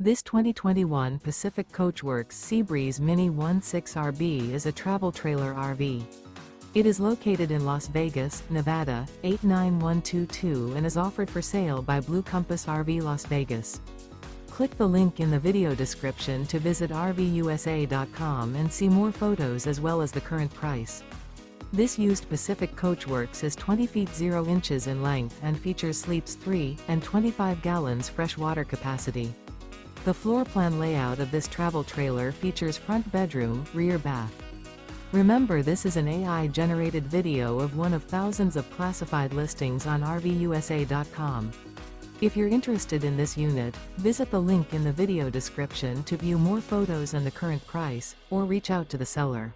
This 2021 Pacific Coachworks Seabreeze Mini 16RB is a travel trailer RV. It is located in Las Vegas, Nevada, 89122 and is offered for sale by Blue Compass RV Las Vegas. Click the link in the video description to visit RVUSA.com and see more photos as well as the current price. This used Pacific Coachworks is 20 feet 0 inches in length and features sleeps 3 and 25 gallons fresh water capacity. The floor plan layout of this travel trailer features front bedroom, rear bath. Remember, this is an AI-generated video of one of thousands of classified listings on RVUSA.com. If you're interested in this unit, visit the link in the video description to view more photos and the current price, or reach out to the seller.